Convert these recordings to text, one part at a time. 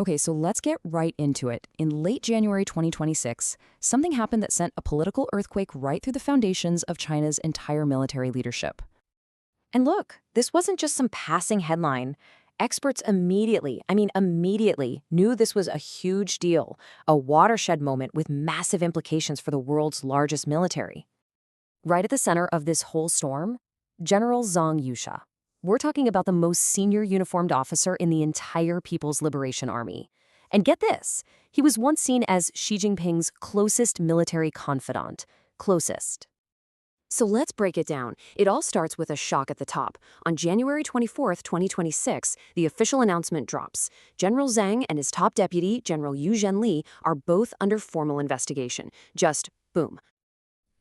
Okay, so let's get right into it. In late January 2026, something happened that sent a political earthquake right through the foundations of China's entire military leadership. And look, this wasn't just some passing headline. Experts immediately knew this was a huge deal, a watershed moment with massive implications for the world's largest military. Right at the center of this whole storm, General Zhang Yusha. We're talking about the most senior uniformed officer in the entire People's Liberation Army. And get this, he was once seen as Xi Jinping's closest military confidant. Closest. So let's break it down. It all starts with a shock at the top. On January 24th, 2026, the official announcement drops. General Zhang and his top deputy, General Yu Zhenli, are both under formal investigation. Just boom.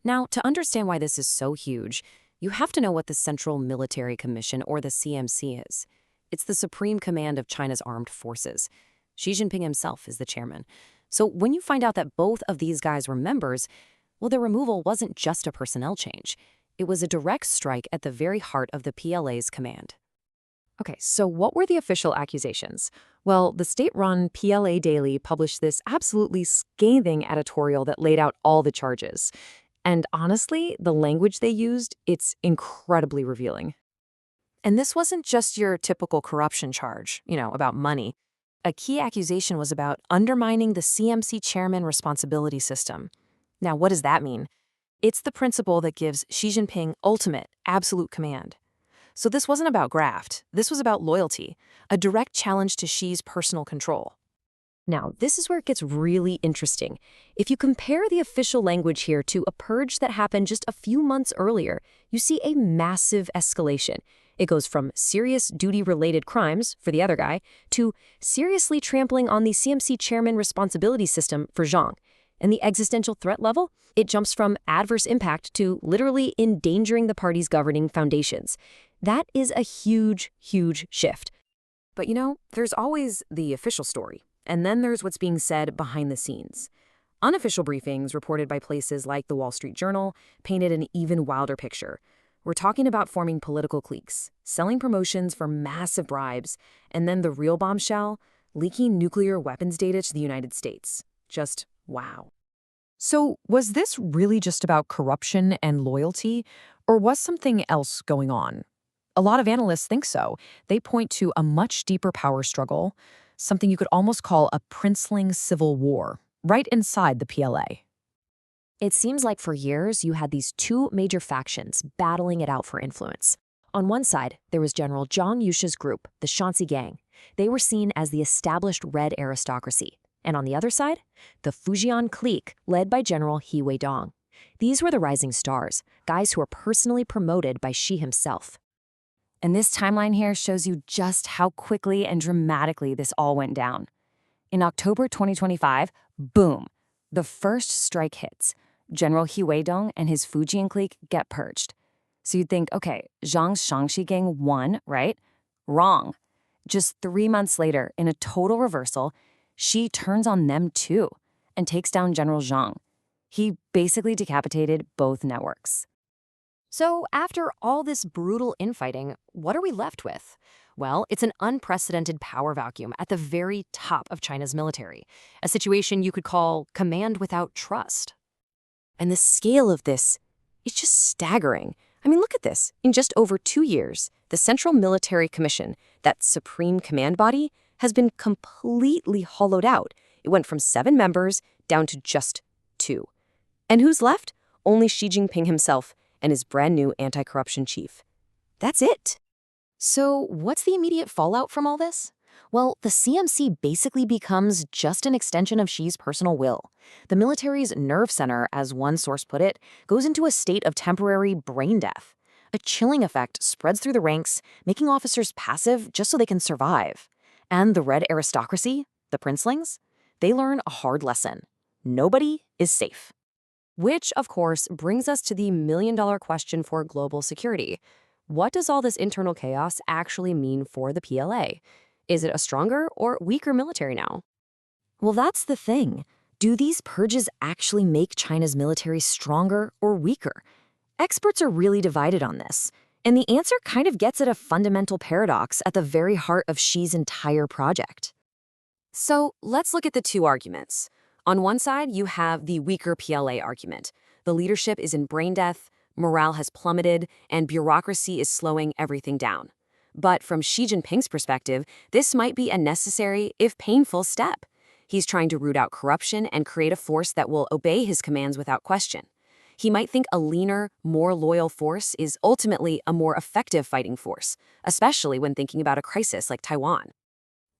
Now, to understand why this is so huge, you have to know what the Central Military Commission, or the CMC, is. It's the supreme command of China's armed forces. Xi Jinping himself is the chairman. So when you find out that both of these guys were members, well, their removal wasn't just a personnel change. It was a direct strike at the very heart of the PLA's command. Okay, so what were the official accusations? Well, the state-run PLA Daily published this absolutely scathing editorial that laid out all the charges. And honestly, the language they used, it's incredibly revealing. And this wasn't just your typical corruption charge, about money. A key accusation was about undermining the CMC chairman responsibility system. Now, what does that mean? It's the principle that gives Xi Jinping ultimate, absolute command. So this wasn't about graft. This was about loyalty, a direct challenge to Xi's personal control. Now, this is where it gets really interesting. If you compare the official language here to a purge that happened just a few months earlier, you see a massive escalation. It goes from serious duty-related crimes for the other guy to seriously trampling on the CMC chairman responsibility system for Zhang. And the existential threat level, it jumps from adverse impact to literally endangering the party's governing foundations. That is a huge, huge shift. But there's always the official story. And then there's what's being said behind the scenes. Unofficial briefings reported by places like the Wall Street Journal painted an even wilder picture. We're talking about forming political cliques, selling promotions for massive bribes, and then the real bombshell, leaking nuclear weapons data to the United States. Just wow. So, was this really just about corruption and loyalty, or was something else going on? A lot of analysts think so. They point to a much deeper power struggle, something you could almost call a princeling civil war, right inside the PLA. It seems like for years you had these two major factions battling it out for influence. On one side, there was General Zhang Yusha's group, the Shanxi Gang. They were seen as the established red aristocracy. And on the other side, the Fujian clique, led by General He Weidong. These were the rising stars, guys who were personally promoted by Xi himself. And this timeline here shows you just how quickly and dramatically this all went down. In October 2025, boom, the first strike hits. General He Weidong and his Fujian clique get purged. So you'd think, okay, Zhang's Shangxi gang won, right? Wrong. Just 3 months later, in a total reversal, Xi turns on them too and takes down General Zhang. He basically decapitated both networks. So after all this brutal infighting, what are we left with? Well, it's an unprecedented power vacuum at the very top of China's military, a situation you could call command without trust. And the scale of this is just staggering. I mean, look at this. In just over 2 years, the Central Military Commission, that supreme command body, has been completely hollowed out. It went from 7 members down to just 2. And who's left? Only Xi Jinping himself and his brand new anti-corruption chief. That's it. So what's the immediate fallout from all this? Well, the CMC basically becomes just an extension of Xi's personal will. The military's nerve center, as one source put it, goes into a state of temporary brain death. A chilling effect spreads through the ranks, making officers passive just so they can survive. And the red aristocracy, the princelings, they learn a hard lesson. Nobody is safe. Which, of course, brings us to the million-dollar question for global security. What does all this internal chaos actually mean for the PLA? Is it a stronger or weaker military now? Well, that's the thing. Do these purges actually make China's military stronger or weaker? Experts are really divided on this. And the answer kind of gets at a fundamental paradox at the very heart of Xi's entire project. So let's look at the two arguments. On one side, you have the weaker PLA argument. The leadership is in brain death, morale has plummeted, and bureaucracy is slowing everything down. But from Xi Jinping's perspective, this might be a necessary, if painful, step. He's trying to root out corruption and create a force that will obey his commands without question. He might think a leaner, more loyal force is ultimately a more effective fighting force, especially when thinking about a crisis like Taiwan.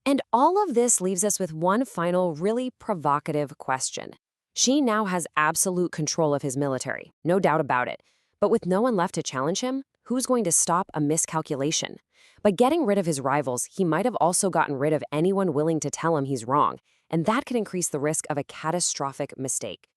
And all of this leaves us with one final, really provocative question. Xi now has absolute control of his military, no doubt about it. But with no one left to challenge him, who's going to stop a miscalculation? By getting rid of his rivals, he might have also gotten rid of anyone willing to tell him he's wrong, and that could increase the risk of a catastrophic mistake.